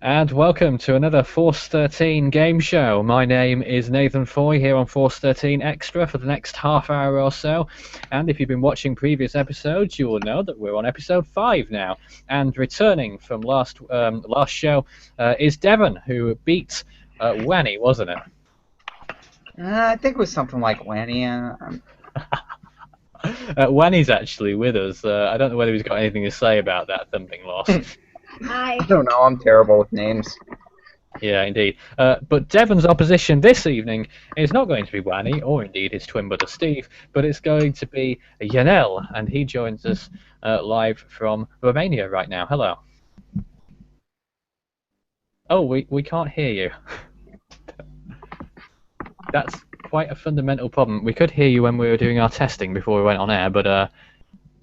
And welcome to another Force 13 game show. My name is Nathan Foy here on Force 13 Extra for the next half hour or so. And if you've been watching previous episodes, you will know that we're on episode 5 now. And returning from last show is Devon, who beat Wanny, wasn't it? I think it was something like Wanny. Wanny's actually with us. I don't know whether he's got anything to say about that thumping loss. I don't know, I'm terrible with names. Yeah, indeed. But Devon's opposition this evening is not going to be Wanny, or indeed his twin brother Steve, but it's going to be Yanel, and he joins us live from Romania right now. Hello. Oh, we can't hear you. That's quite a fundamental problem. We could hear you when we were doing our testing before we went on air, but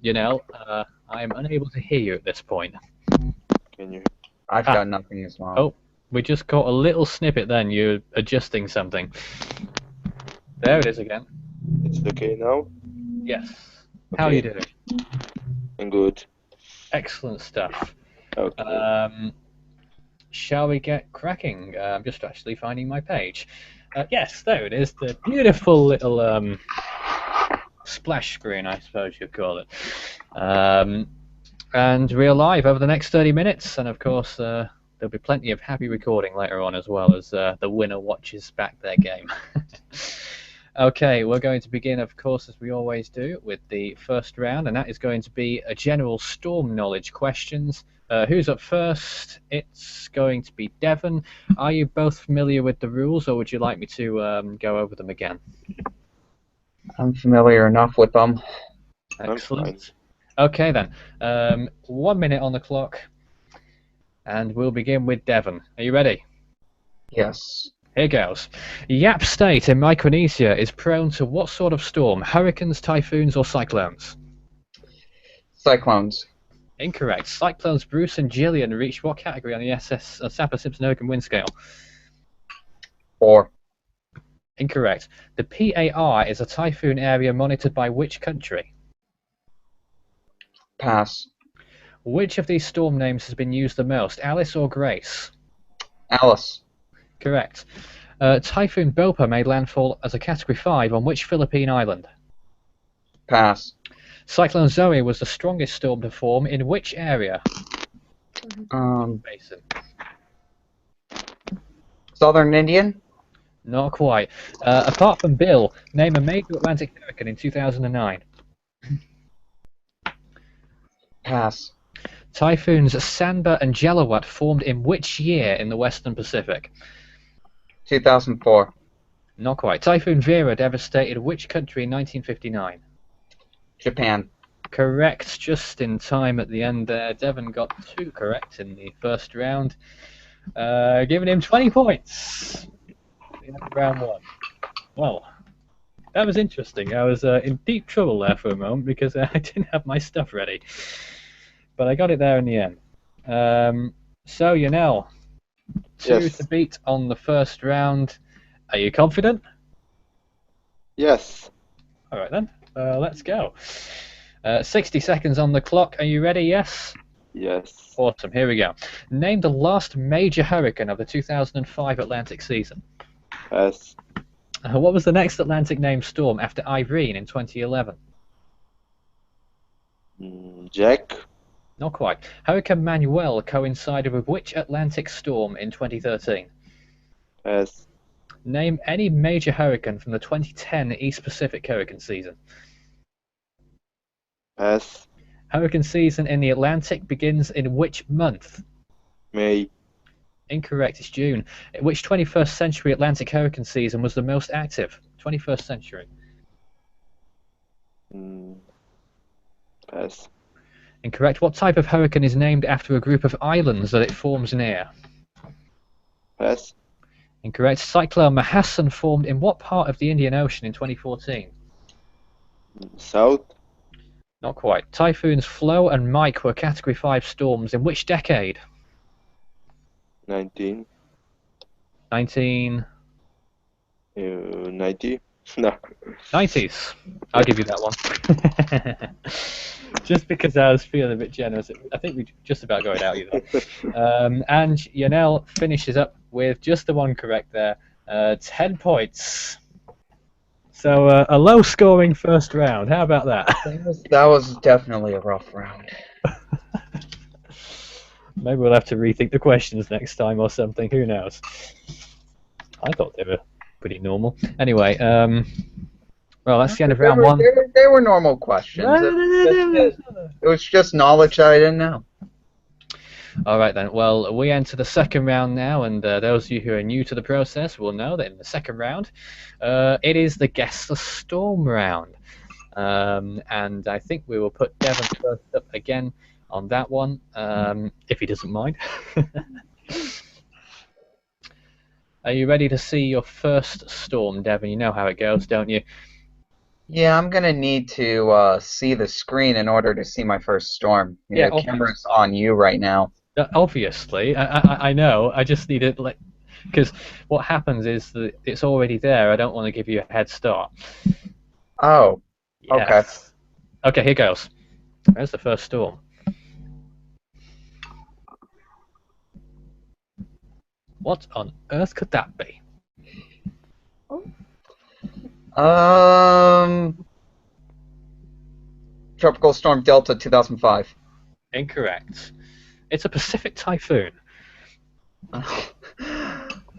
Yanel, I am unable to hear you at this point. Can you? I've got nothing as well. Oh, we just caught a little snippet then. You're adjusting something. There it is again. It's okay now? Yes. Okay. How are you doing? I'm good. Excellent stuff. Okay. Shall we get cracking? I'm just actually finding my page. Yes, there it is. The beautiful little splash screen, I suppose you'd call it. And we're live over the next 30 minutes, and of course there'll be plenty of happy recording later on as well as the winner watches back their game. Okay, we're going to begin, of course, as we always do, with the first round, and that is going to be a general storm knowledge questions. Who's up first? It's going to be Devon. Are you both familiar with the rules, or would you like me to go over them again? I'm familiar enough with them. Excellent. Okay then, 1 minute on the clock, and we'll begin with Devon. Are you ready? Yes. Here goes. Yap State in Micronesia is prone to what sort of storm? Hurricanes, typhoons, or cyclones? Cyclones. Incorrect. Cyclones Bruce and Gillian reached what category on the SS Saffir-Simpson wind scale? 4. Incorrect. The PAR is a typhoon area monitored by which country? Pass. Which of these storm names has been used the most? Alice or Grace? Alice. Correct. Typhoon Bopa made landfall as a Category 5 on which Philippine island? Pass. Cyclone Zoe was the strongest storm to form in which area? Basin. Southern Indian? Not quite. Apart from Bill, name a major Atlantic hurricane in 2009. Pass. Typhoons Sanba and Jelawat formed in which year in the Western Pacific? 2004. Not quite. Typhoon Vera devastated which country in 1959? Japan. Correct, just in time at the end there. Devon got 2 correct in the first round, giving him 20 points in round 1. Well, that was interesting. I was in deep trouble there for a moment because I didn't have my stuff ready. But I got it there in the end. So, Yanel, 2 Yes. to beat on the first round. Are you confident? Yes. All right then, let's go. 60 seconds on the clock. Are you ready? Yes? Yes. Awesome, here we go. Name the last major hurricane of the 2005 Atlantic season. Pass. What was the next Atlantic named storm after Irene in 2011? Jack. Not quite. Hurricane Manuel coincided with which Atlantic storm in 2013? Pass. Name any major hurricane from the 2010 East Pacific hurricane season. Pass. Hurricane season in the Atlantic begins in which month? May. Incorrect, it's June. Which 21st century Atlantic hurricane season was the most active? 21st century. Pass. Incorrect. What type of hurricane is named after a group of islands that it forms near? Pass. Incorrect. Cyclone Mahassan formed in what part of the Indian Ocean in 2014? South. Not quite. Typhoons Flo and Mike were Category 5 storms in which decade? 19. 19... 90. No. 90s. I'll give you that one. Just because I was feeling a bit generous. I think we just about got it out either. And Yanel finishes up with just the one correct there. 10 points. So a low-scoring first round. How about that? That was definitely a rough round. Maybe we'll have to rethink the questions next time or something. Who knows? I thought they were pretty normal. Anyway, well, that's the end of round one. They were normal questions. It was just knowledge that I didn't know. All right then. Well, we enter the second round now, and those of you who are new to the process will know that in the second round, it is the Guess the Storm round, and I think we will put Devon first up again on that one, if he doesn't mind. Are you ready to see your first storm, Devon? You know how it goes, don't you? Yeah, I'm gonna need to see the screen in order to see my first storm. Yeah, The camera's on you right now. Obviously, I know. I just need it, because what happens is that it's already there. I don't want to give you a head start. Oh, Yes. Okay, here goes. There's the first storm. What on earth could that be? Tropical Storm Delta 2005. Incorrect. It's a Pacific typhoon.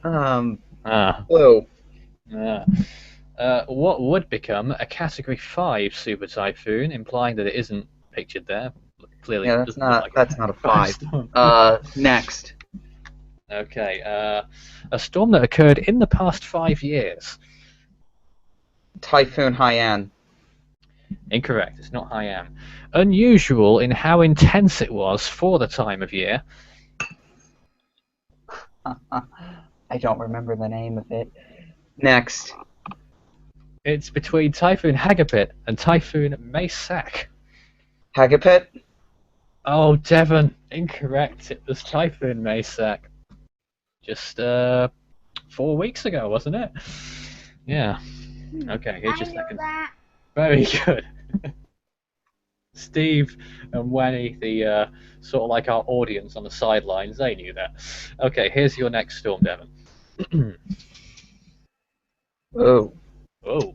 Blue. What would become a Category 5 super typhoon, implying that it isn't pictured there. Clearly, Yeah, that's not a 5. Next. Okay, a storm that occurred in the past 5 years. Typhoon Haiyan. Incorrect, it's not Haiyan. Unusual in how intense it was for the time of year. I don't remember the name of it. Next. It's between Typhoon Hagapit and Typhoon Maysak. Hagapit? Oh, Devon, incorrect. It was Typhoon Maysak. Just 4 weeks ago, wasn't it? Yeah. Okay, here's your second. Very good. Steve and Wenny, the sort of like our audience on the sidelines, they knew that. Okay, here's your next storm, Devon. Oh. Oh.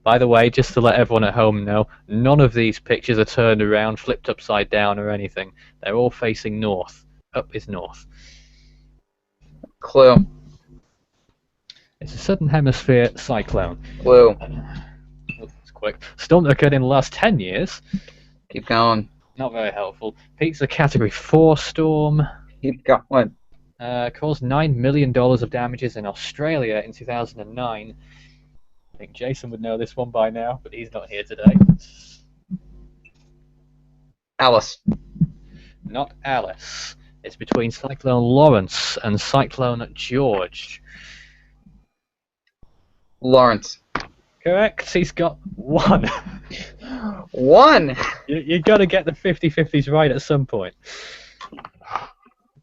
By the way, just to let everyone at home know, none of these pictures are turned around, flipped upside down or anything. They're all facing north. Up is north. Clue. It's a southern hemisphere cyclone. Clue. That's quick. Storm that occurred in the last 10 years. Keep going. Not very helpful. Peak's a Category 4 storm. Keep going. Caused $9 million of damages in Australia in 2009. I think Jason would know this one by now, but he's not here today. Alice. Not Alice. It's between Cyclone Lawrence and Cyclone George. Lawrence. Correct. He's got one. One? You've got to get the 50-50s right at some point.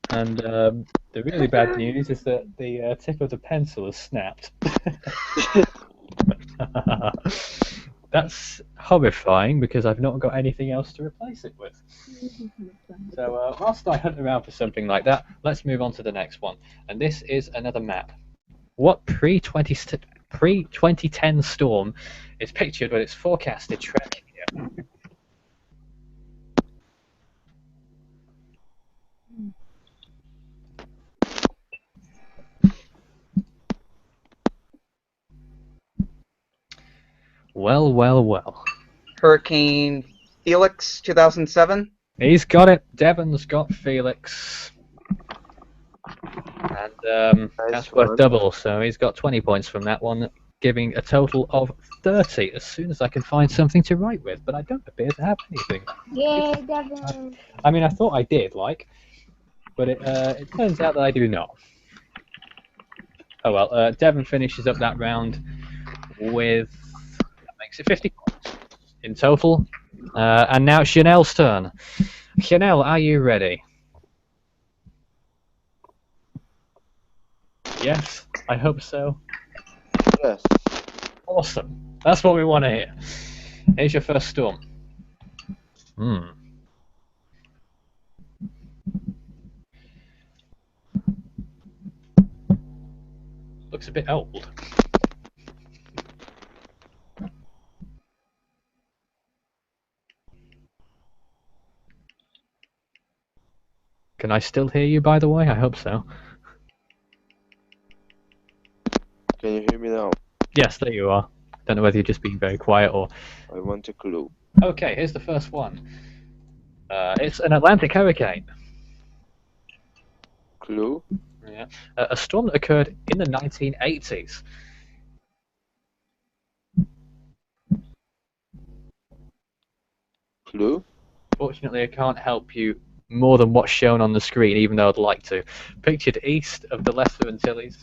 And the really bad news is that the tip of the pencil has snapped. That's horrifying because I've not got anything else to replace it with. So whilst I hunt around for something like that, let's move on to the next one. And this is another map. What pre-2010 storm is pictured with its forecasted trend here? Well, well, well. Hurricane Felix 2007. He's got it. Devon's got Felix. And that's worth double, so he's got 20 points from that one, giving a total of 30 as soon as I can find something to write with, but I don't appear to have anything. Yay, Devon! I mean, I thought I did, but it turns out that I do not. Oh well, Devon finishes up that round with, that makes it 50 points in total. And now it's Chanel's turn. Chanel, are you ready? Yes, I hope so. Yes. Awesome. That's what we want to hear. Here's your first storm. Looks a bit old. Can I still hear you, by the way? I hope so. Can you hear me now? Yes, there you are. Don't know whether you're just being very quiet or... I want a clue. Okay, here's the first one. It's an Atlantic hurricane. Clue? Yeah. A storm that occurred in the 1980s. Clue? Fortunately, I can't help you more than what's shown on the screen, even though I'd like to. Pictured east of the Lesser Antilles.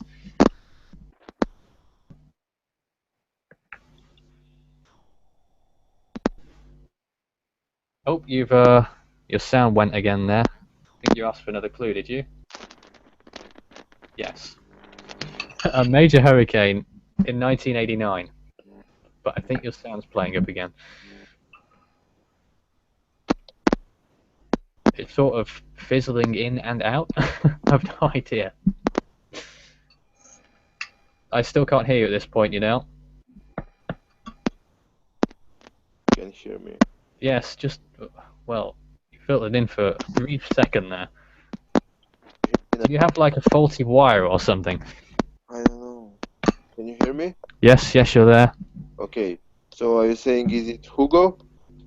Oh, you've your sound went again there. I think you asked for another clue, did you? Yes. A major hurricane in 1989. But I think your sound's playing up again. It's sort of fizzling in and out. I've no idea. I still can't hear you at this point, you know? Can you hear me? Yes, just, well, you filtered in for a brief second there. Do you have like a faulty wire or something? I don't know. Can you hear me? Yes, yes, you're there. Okay. So are you saying is it Hugo?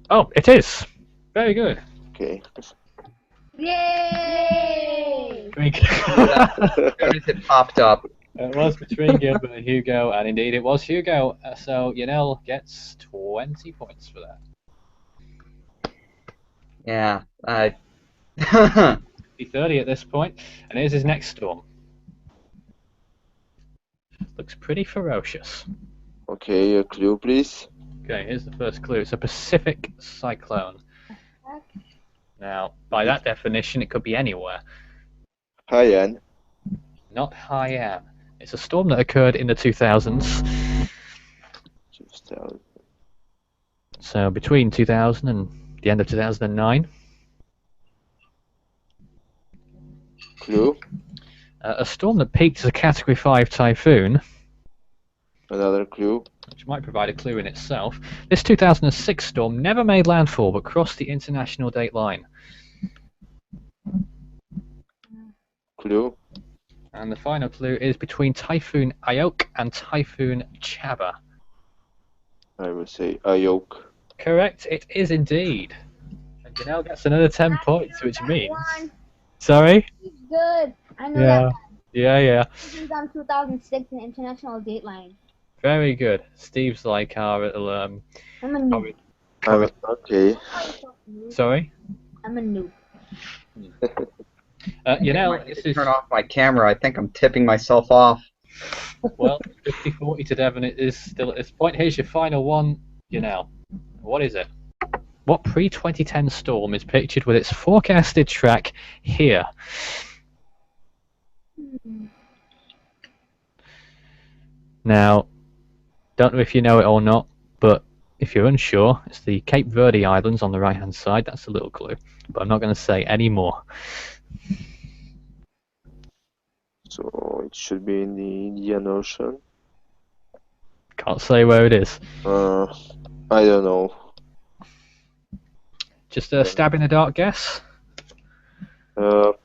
Oh, it is. Very good. Okay. Yay! As soon as it popped up. It was between Gilbert and Hugo, and indeed it was Hugo. So Yanel gets 20 points for that. Yeah. 30 at this point, and here's his next storm. Looks pretty ferocious. Okay, a clue please. Okay, here's the first clue. It's a Pacific cyclone. Now, by that definition, it could be anywhere. Haiyan. Not Haiyan. It's a storm that occurred in the 2000s. So between 2000 and the end of 2009. Clue. A storm that peaked as a Category 5 typhoon, Another clue. which might provide a clue in itself. This 2006 storm never made landfall but crossed the international date line. Clue. And the final clue is between Typhoon Ayok and Typhoon Chaba. I will say Ayok. Correct, it is indeed. And Janelle gets another 10 points, which means... One. Sorry? Good. I know Yeah. that. Yeah. This is on 2006 in international dateline. Very good. Steve's like our little... I'm a noob. Okay. Sorry? I'm a noob. This is... Turn off my camera. I think I'm tipping myself off. Well, 50-40 to Devon. It is still at this point. Here's your final one, Yanel. What is it? What pre-2010 storm is pictured with its forecasted track here? Now, don't know if you know it or not, but if you're unsure, it's the Cape Verde Islands on the right-hand side. That's a little clue, but I'm not going to say any more. So it should be in the Indian Ocean. Can't say where it is. I don't know. Just a stab in the dark guess? No.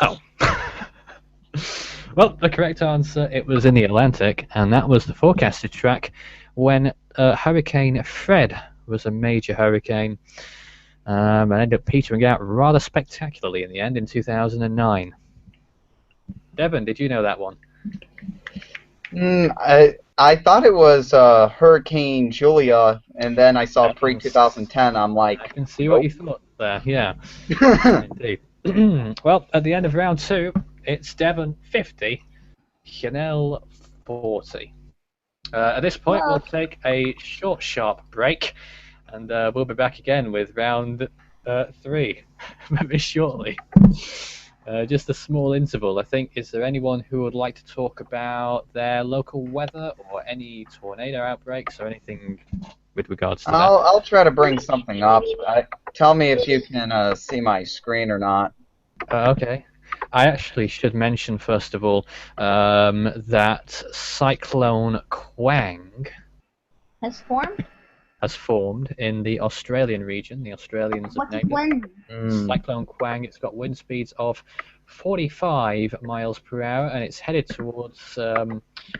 Oh. Well, the correct answer, it was in the Atlantic, and that was the forecasted track when Hurricane Fred was a major hurricane and ended up petering out rather spectacularly in the end in 2009. Devon, did you know that one? I thought it was Hurricane Julia, and then I saw pre-2010. I'm like, I can see what you thought there, yeah. Indeed. Well, at the end of round 2, it's Devon 50, Chanel 40. At this point, we'll take a short, sharp break, and we'll be back again with round 3 very shortly. Just a small interval. I think. Is there anyone who would like to talk about their local weather or any tornado outbreaks or anything with regards to that? I'll try to bring something up. Tell me if you can see my screen or not. Okay. I actually should mention first of all that Cyclone Quang Has formed? has formed in the Australian region. The Australians have What's named it when? Cyclone Quang. It's got wind speeds of 45 miles per hour, and it's headed towards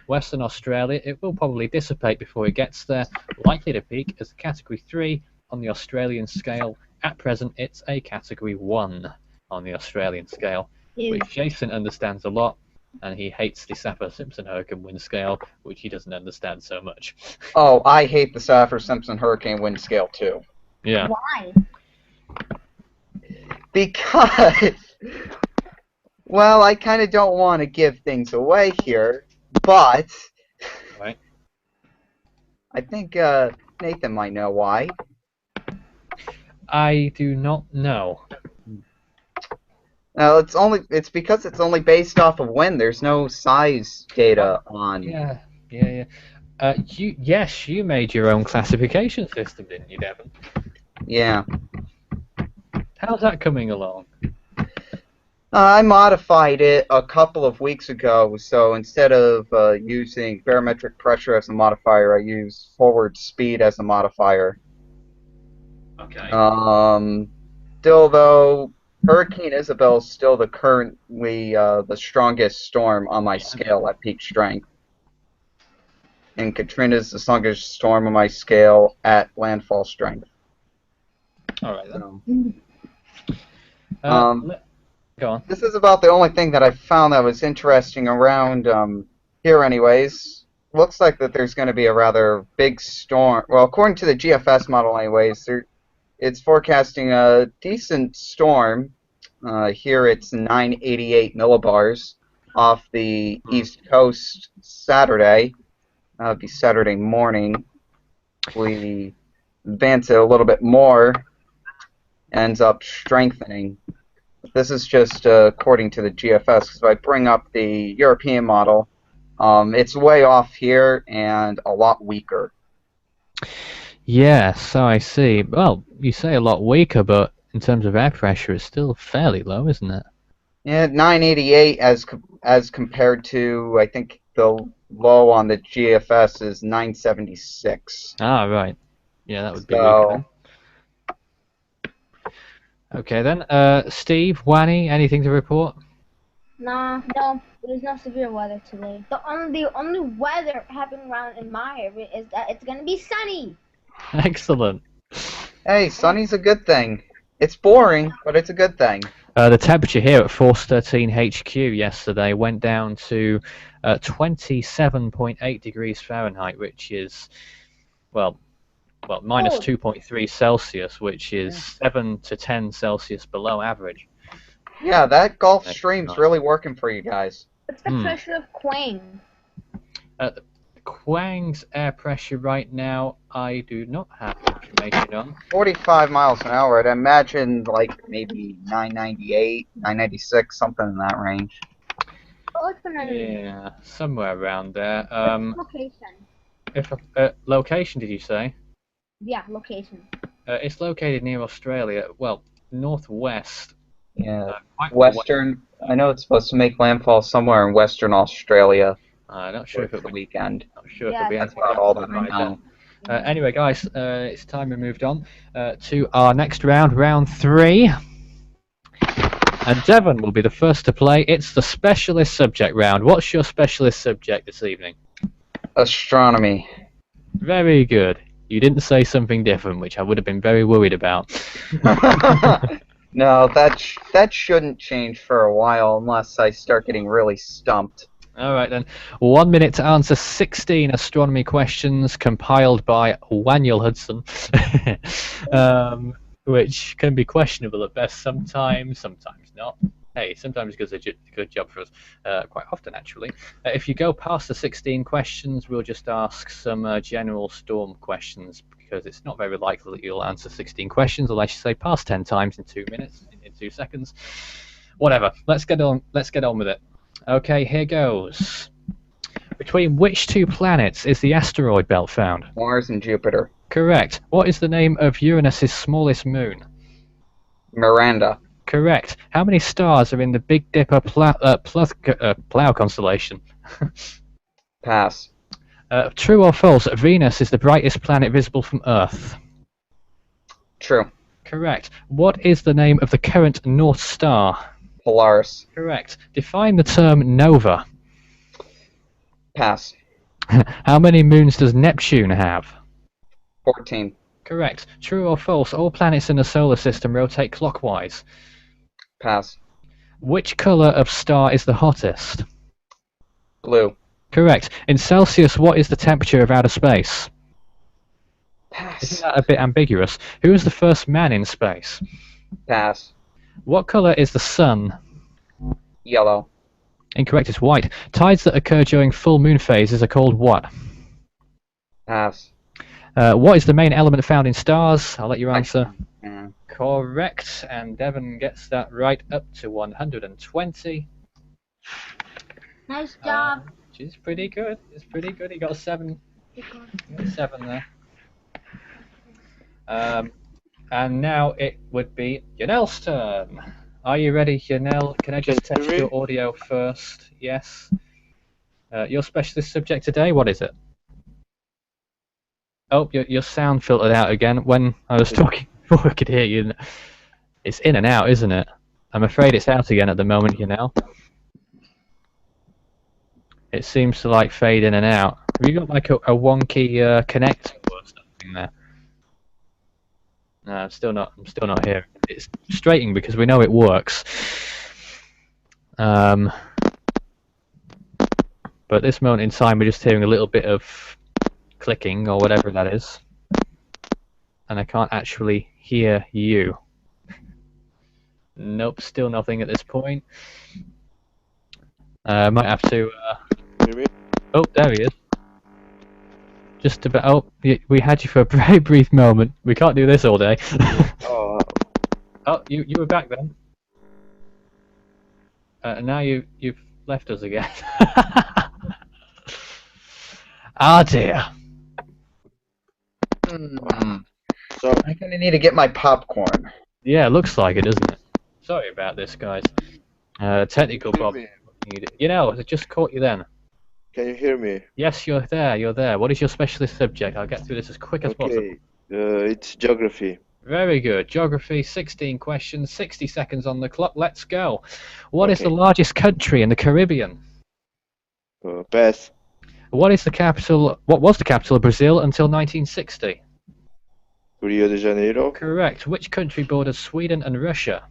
Western Australia. It will probably dissipate before it gets there, likely to peak as a Category 3 on the Australian scale. At present, it's a Category 1 on the Australian scale, which Jason understands a lot, and he hates the Saffir-Simpson Hurricane wind scale, which he doesn't understand so much. Oh, I hate the Saffir-Simpson Hurricane wind scale too. Yeah. Why? Because, well, I kind of don't want to give things away here, but Right. I think Nathan might know why. I do not know. Now, it's because it's only based off of wind. There's no size data on. Yeah. Yes, you made your own classification system, didn't you, Devon? Yeah. How's that coming along? I modified it a couple of weeks ago, so instead of using barometric pressure as a modifier, I use forward speed as a modifier. Okay. Still though, Hurricane Isabel is still currently the strongest storm on my scale at peak strength. And Katrina is the strongest storm on my scale at landfall strength. All right then. Go on. This is about the only thing that I found that was interesting around here anyways. Looks like that there's going to be a rather big storm. Well, according to the GFS model anyways, it's forecasting a decent storm. Here it's 988 millibars off the East Coast Saturday. That would be Saturday morning. We advance it a little bit more, ends up strengthening. This is just according to the GFS, because if I bring up the European model, it's way off here and a lot weaker. Yeah, so I see. Well, you say a lot weaker, but in terms of air pressure, it's still fairly low, isn't it? Yeah, 988 as compared to, I think the low on the GFS is 976. Ah, right. Yeah, that would be weaker then. Okay then, Steve, Wanny, anything to report? No, there's no severe weather today. The only weather happening around in my area is that it's gonna be sunny. Excellent. Hey, sunny's a good thing. It's boring, but it's a good thing. The temperature here at Force 13 HQ yesterday went down to 27.8 degrees Fahrenheit, which is, well, minus 2.3 Celsius, which is 7 to 10 Celsius below average. Yeah, that Gulf Stream's really working for you guys. What's the pressure of Quang? Quang's air pressure right now, I do not have information on. 45 miles an hour. I'd imagine like maybe 998, 996, something in that range. Yeah, somewhere around there. Location. Location, did you say? Yeah, location. It's located near Australia. Well, northwest. Yeah, western. I know it's supposed to make landfall somewhere in Western Australia. Not sure if the weekend. Not sure if it'll be anything about all that I know. Anyway, guys, it's time we moved on to our next round, round 3. And Devon will be the first to play. It's the specialist subject round. What's your specialist subject this evening? Astronomy. Very good. You didn't say something different, which I would have been very worried about. No, that shouldn't change for a while unless I start getting really stumped. All right then. 1 minute to answer 16 astronomy questions compiled by Waniel Hudson, which can be questionable at best sometimes not. Hey, sometimes it does a good job for us, quite often actually. If you go past the 16 questions, we'll just ask some general storm questions, because it's not very likely that you'll answer 16 questions unless you say past 10 times in 2 minutes, in 2 seconds. Whatever. Let's get on. Let's get on with it. Okay, here goes. Between which two planets is the asteroid belt found? Mars and Jupiter. Correct. What is the name of Uranus's smallest moon? Miranda. Correct. How many stars are in the Big Dipper Plough constellation? Pass. True or false? Venus is the brightest planet visible from Earth. True. Correct. What is the name of the current North Star? Polaris. Correct. Define the term nova. Pass. How many moons does Neptune have? 14. Correct. True or false? All planets in the solar system rotate clockwise. Pass. Which colour of star is the hottest? Blue. Correct. In Celsius, what is the temperature of outer space? Pass. Isn't that a bit ambiguous? Who was the first man in space? Pass. What colour is the sun? Yellow. Incorrect, it's white. Tides that occur during full moon phases are called what? Pass. What is the main element found in stars? I'll let you answer. Mm. Correct, and Devon gets that right up to 120. Nice job. Which is pretty good. It's pretty good. He got a 7. He got a 7 there. And now it would be Yanel's turn. Are you ready, Yanel? Can I just Can you test hear your audio first? Yes. Your specialist subject today, what is it? Oh, your sound filtered out again. When I was talking before, I could hear you. It's in and out, isn't it? I'm afraid it's out again at the moment, Yanel. It seems to like fade in and out. Have you got like a wonky connector or something there? No, I'm still not hearing. It's frustrating because we know it works. But at this moment in time, we're just hearing a little bit of clicking or whatever that is, and I can't actually hear you. Nope, still nothing at this point. Might have to. Hear me? Oh, there he is. Just about. Oh, we had you for a very brief moment. We can't do this all day. Oh, Oh, you were back then. And now you've left us again. Ah dear. so I'm gonna need to get my popcorn. Yeah, looks like it, doesn't it? Sorry about this, guys. Technical Hear problem. me? You know, I just caught you then. Can you hear me? Yes, you're there. You're there. What is your specialist subject? I'll get through this as quick as possible. Okay. It's geography. Very good. Geography, 16 questions, 60 seconds on the clock. Let's go. What is Okay. the largest country in the Caribbean? Pass. What is the capital? What was the capital of Brazil until 1960? Rio de Janeiro. Correct. Which country borders Sweden and Russia?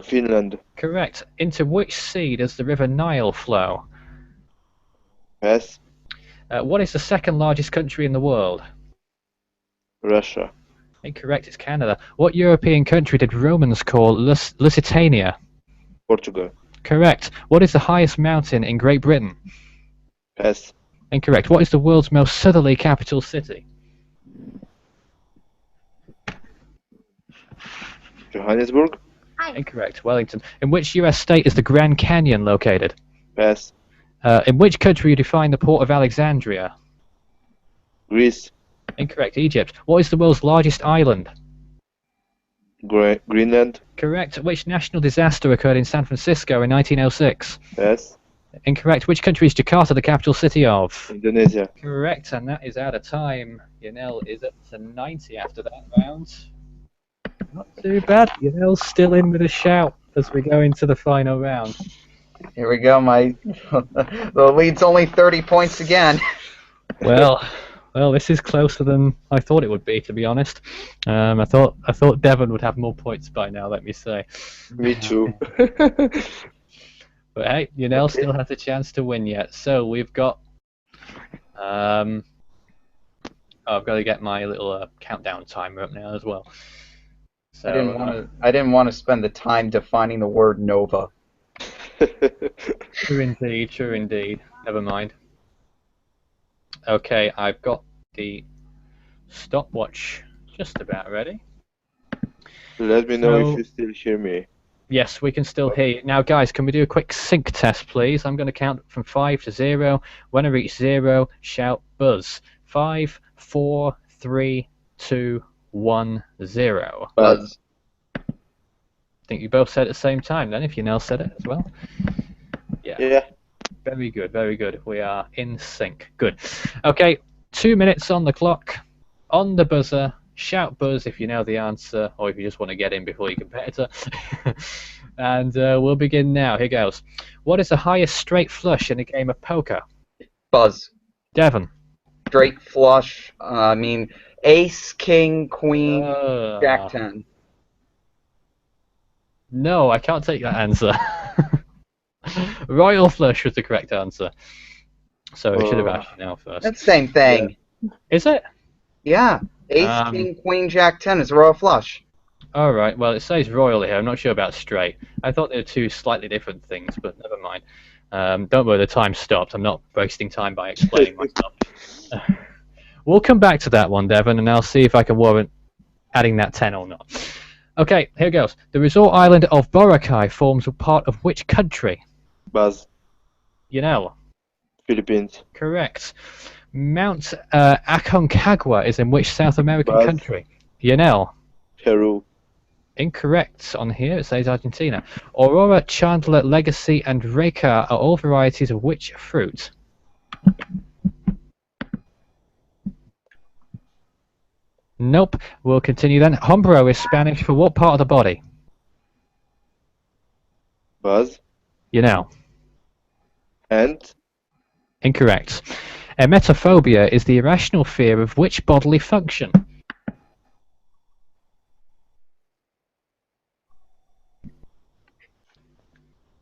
Finland. Correct. Into which sea does the River Nile flow? Pass. What is the second largest country in the world? Russia. Incorrect, it's Canada. What European country did Romans call Lusitania? Portugal. Correct. What is the highest mountain in Great Britain? Pass. Incorrect. What is the world's most southerly capital city? Johannesburg. Incorrect. Wellington. In which US state is the Grand Canyon located? Pass. In which country you define the port of Alexandria? Greece. Incorrect. Egypt. What is the world's largest island? Greenland. Correct. Which national disaster occurred in San Francisco in 1906? Pass. Incorrect. Which country is Jakarta the capital city of? Indonesia. Correct, and that is out of time. Yanel is up to 90 after that round. Not too bad. Yanel's still in with a shout as we go into the final round. Here we go. The lead's only 30 points again. Well, this is closer than I thought it would be, to be honest. I thought Devon would have more points by now. Let me say. Me too. But hey, Yanel still has a chance to win yet. So we've got. I've got to get my little countdown timer up now as well. So I didn't want to spend the time defining the word nova. True indeed. True indeed. Never mind. Okay, I've got the stopwatch just about ready. Let me know So- if you still hear me. Yes, we can still hear you. Now, guys, can we do a quick sync test, please? I'm going to count from 5 to 0. When I reach 0, shout buzz. 5, 4, 3, 2, 1, 0. Buzz. I think you both said it at the same time then, if Yanel said it as well. Yeah. Very good, very good. We are in sync. Good. Okay, 2 minutes on the clock. On the buzzer, shout buzz if you know the answer, or if you just want to get in before your competitor. And we'll begin now. Here goes. What is the highest straight flush in a game of poker? Buzz. Devon. Straight flush. Ace, king, queen, jack 10. No, I can't take that answer. Royal flush was the correct answer. So we should have asked you now first. That's the same thing. Is it? Yeah. Ace, king, queen, jack 10 is a royal flush. Alright, well it says royal here. I'm not sure about straight. I thought they were two slightly different things, but never mind. Don't worry, the time stopped. I'm not wasting time by explaining myself. We'll come back to that one, Devon, and I'll see if I can warrant adding that 10 or not. Okay, here goes. The resort island of Boracay forms a part of which country? Buzz. Yanel. Philippines. Correct. Mount Aconcagua is in which South American Buzz. country? Yanel. Peru. Incorrect on here, it says Argentina. Aurora, Chandler, Legacy, and Reca are all varieties of which fruit? Nope. We'll continue then. Hombro is Spanish for what part of the body? Buzz. Yanel. And Incorrect. Emetophobia is the irrational fear of which bodily function?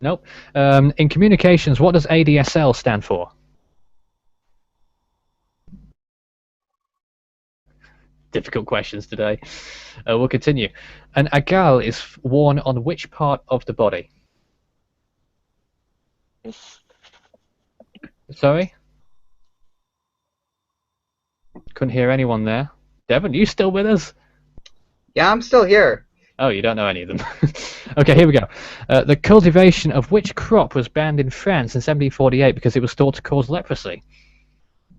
Nope. In communications, what does ADSL stand for? Difficult questions today. We'll continue. An agal is worn on which part of the body? Sorry? Couldn't hear anyone there. Devon, you still with us? Yeah, I'm still here. Oh, you don't know any of them. Okay, here we go. The cultivation of which crop was banned in France in 1748 because it was thought to cause leprosy?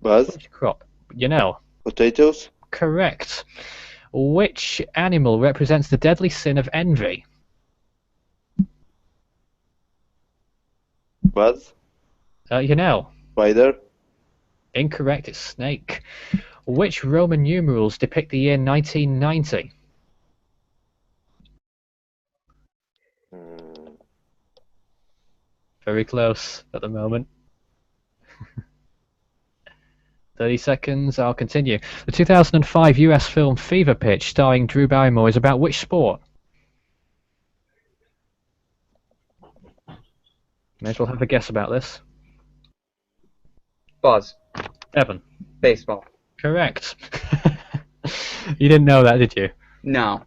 Buzz. Which crop? You know. Potatoes. Correct. Which animal represents the deadly sin of envy? Buzz. You know. Spider. Incorrect, it's snake. Which Roman numerals depict the year 1990? Very close at the moment. 30 seconds, I'll continue. The 2005 US film Fever Pitch, starring Drew Barrymore, is about which sport? May as well have a guess about this. Buzz. Evan. Baseball. Correct. You didn't know that, did you? No.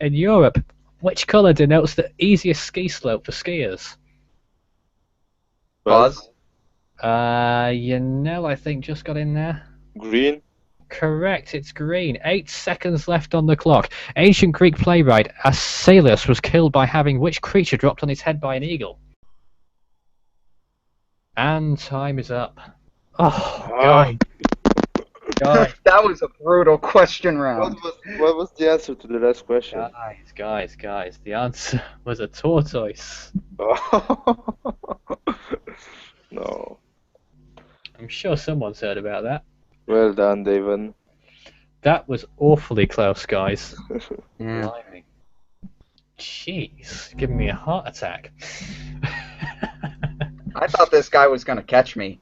In Europe, which colour denotes the easiest ski slope for skiers? Buzz. Yanel, I think, just got in there. Green. Correct, it's green. 8 seconds left on the clock. Ancient Greek playwright Aeschylus was killed by having which creature dropped on his head by an eagle? And time is up. Oh, God. That was a brutal question round. What was the answer to the last question? Guys, the answer was a tortoise. No. I'm sure someone's heard about that. Well done, David. That was awfully close, guys. Yeah. Blimey. Jeez, giving me a heart attack. I thought this guy was going to catch me.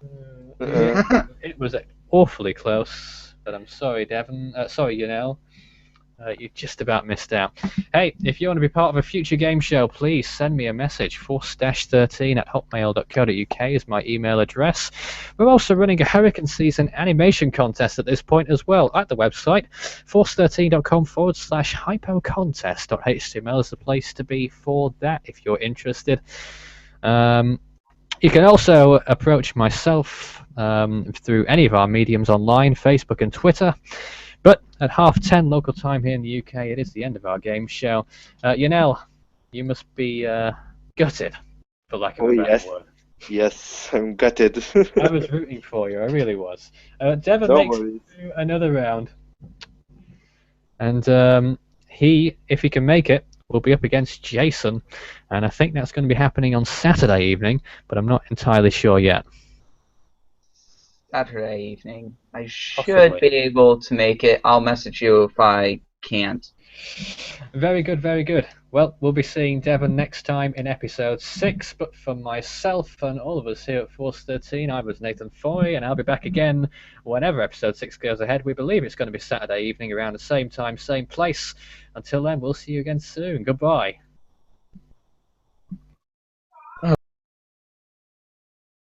It was awfully close, but I'm sorry, Devon. Sorry, Yanel. You just about missed out. Hey, if you want to be part of a future game show, please send me a message. force-13@hotmail.co.uk is my email address. We're also running a Hurricane Season animation contest at this point as well at the website. force13.com/hypocontest.html is the place to be for that if you're interested. You can also approach myself through any of our mediums online, Facebook and Twitter. But at 10:30 local time here in the UK, it is the end of our game show. Yanel, You must be gutted, for lack of Oh a better yes, word. yes, I'm gutted. I was rooting for you, I really was. Devon No makes it worries. through another round. And if he can make it, will be up against Jason. And I think that's going to be happening on Saturday evening, but I'm not entirely sure yet. Saturday evening. I should Possibly. be able to make it. I'll message you if I can't. Very good, very good. Well, we'll be seeing Devon next time in episode 6, but for myself and all of us here at Force 13, I was Nathan Foy, and I'll be back again whenever episode 6 goes ahead. We believe it's going to be Saturday evening around the same time, same place. Until then, we'll see you again soon. Goodbye.